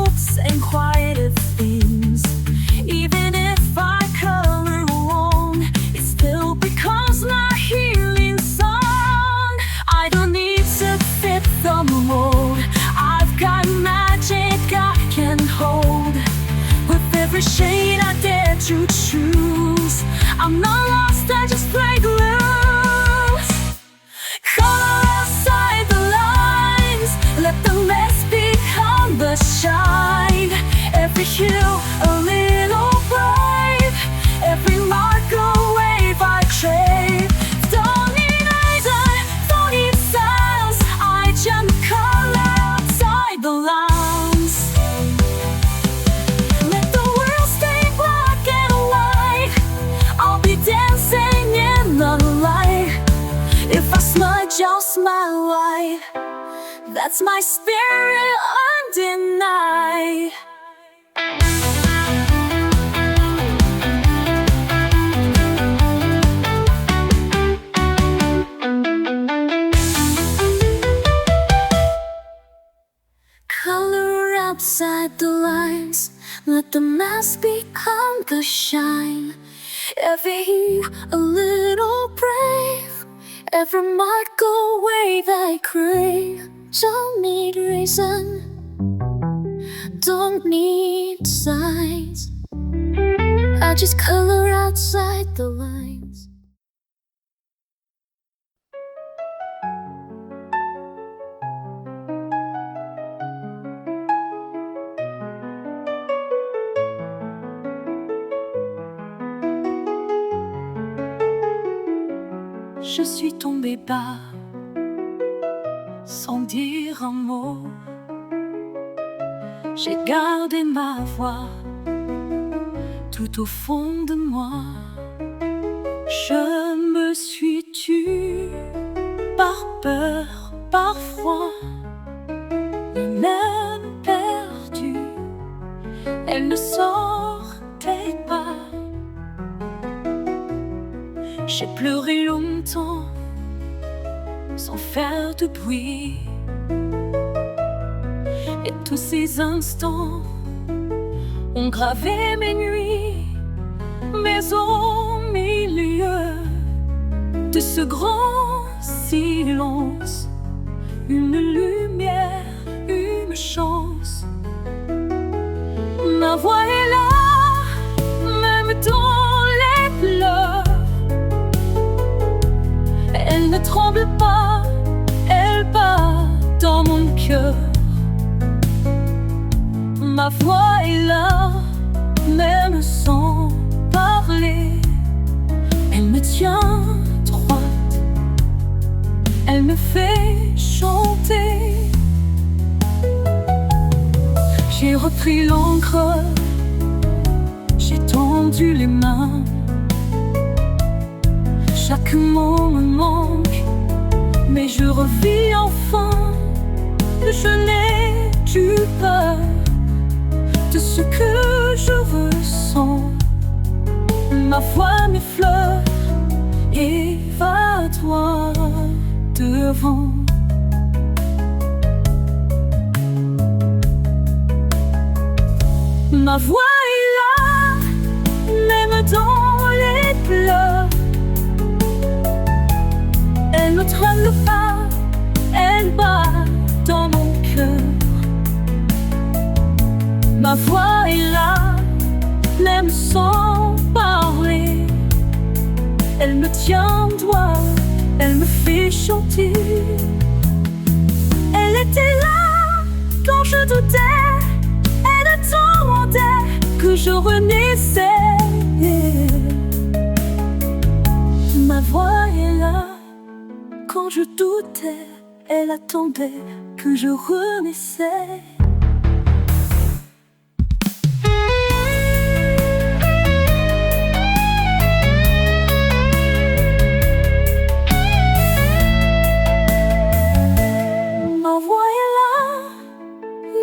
hopes and quieter things. Even if I color wrong, it still becomes my healing song. I don't need to fit the mold. I've got magic I can hold. With every shade I dare to choose, I'm not lost, I just break loose. Color outside the lines, let the mess become the shine. Every hue a little brave, every mark a wave I crave. Don't need eyes, I don't need sounds, I just color outside the lines. Let the world stay black and white, I'll be dancing in the light. If I smudge, I'll smile wide. That's my spirit undenied. Color outside the lines, let the mask become the shine. Every hue a little brave, every mark a wave I crave. Don't need reason, don't need signs, I just color outside the lines. Je suis tombée bas, sans dire un mot. J'ai gardé ma voix tout au fond de moi. Je me suis tue par peur, par froid, et même perdue. Elle ne sortait pas. J'ai pleuré longtemps, sans faire de bruit. Et tous ces instants ont gravé mes nuits. Mais au milieu de ce grand silence, une lumière, une chance. Ma voix est là, même dans les pleurs. Elle ne tremble pas, elle bat dans mon cœur. Ma voix est là, même sans parler. Elle me tient droite, elle me fait chanter. J'ai repris l'encre, j'ai tendu les mains. Chaque mot me manque, mais je revis enfin. Je n'ai plus peur de ce que je ressens. Ma voix m'effleure et va droit devant. Ma voix est là, même dans les pleurs. Elle ne tremble pas, elle bat dans mon cœur. Ma voix est là, même sans parler. Elle me tient droit, elle me fait chanter. Elle était là quand je doutais, elle attendait que je renaissais. Ma voix est là, quand je doutais, elle attendait que je renaissais. Ma voix est là,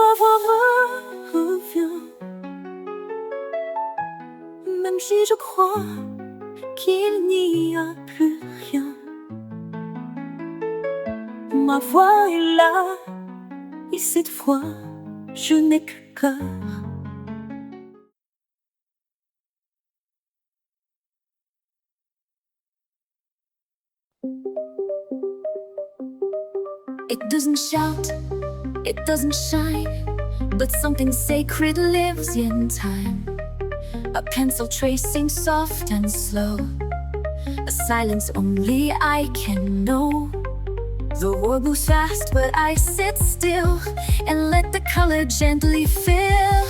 ma voix revient. Même si je crois qu'il n'y a plus rien. Ma voix est là, et cette fois, je n'ai que cœur. It doesn't shout, it doesn't shine, but something sacred lives in time. A pencil tracing soft and slow, a silence only I can know. The world moves fast, but I sit still and let the color gently fill.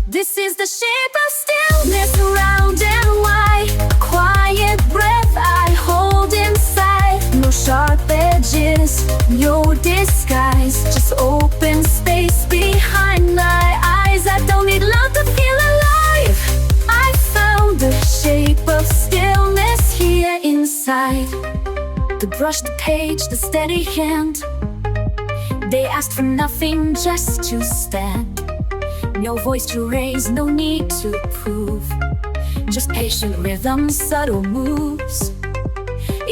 This is the shape of stillness, round and wide, a quiet breath I hold inside. No sharp edges, no disguise, just open space behind my eyes. I don't need love to feel alive. I found the shape of stillness here inside. The brush, the page, the steady hand, they asked for nothing, just to stand. No voice to raise, no need to prove, just patient rhythm, subtle moves.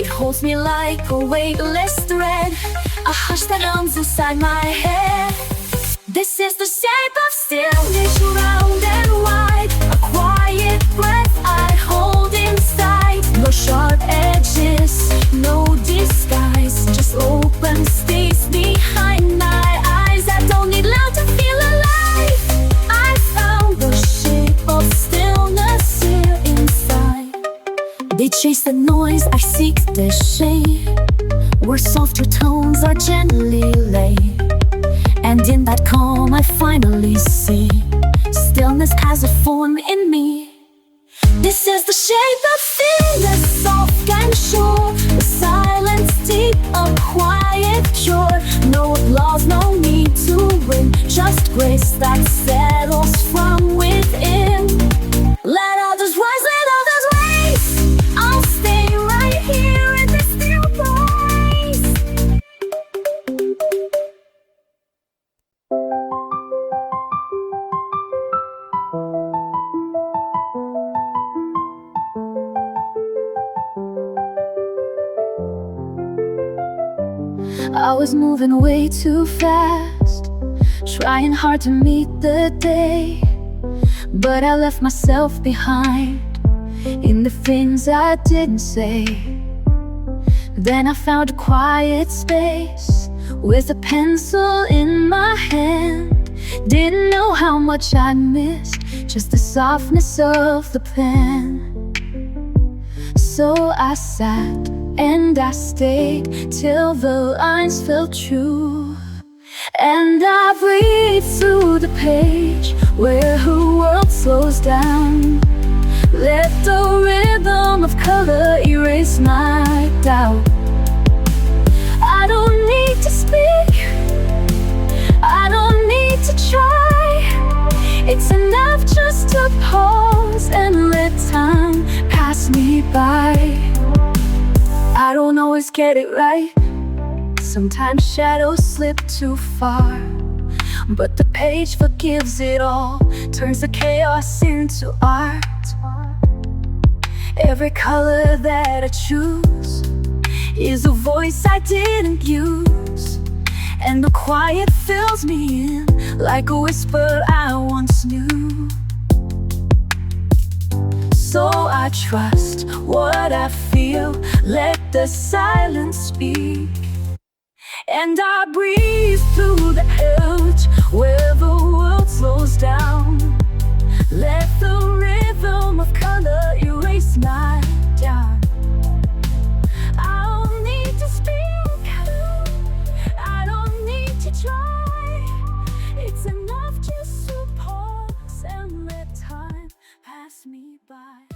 It holds me like a weightless thread, a hush that hums inside my head. This is the shape of stillness, round and wide, a quiet breath I hold inside. No sharp edges, no disguise, just open space behind my eyes. I don't need loud to feel alive. I found the shape of stillness here inside. They chase the noise, I seek the shade, where softer tones are gently laid. And in that calm I finally see stillness has a form in me. This is the shape of stillness, soft and sure, the silence deep, a quiet cure. No applause, no need to win, just grace that settles from within. Let others rise, let others race. I'll stay right here in this still place. I was moving way too fast, trying hard to meet the day, but I left myself behind in the things I didn't say. Then I found a quiet space with a pencil in my hand. Didn't know how much I missed, just the softness of the pen. So I sat and I stayed till the lines felt true, and I breathed through the page where her world slows down. Let the rhythm of color erase my doubt. I don't need to speak, I don't need to try. It's enough just to pause and let time pass me by. I don't always get it right, sometimes shadows slip too far, but the page forgives it all, turns the chaos into art. Every color that I choose is a voice I didn't use, and the quiet fills me in like a whisper I once knew. So I trust what I feel, let the silence speak, and I breathe through the edge where the world slows down. Let the rhythm of color erase my doubt. I don't need to speak, I don't need to try. It's enough just to pause and let time pass me by.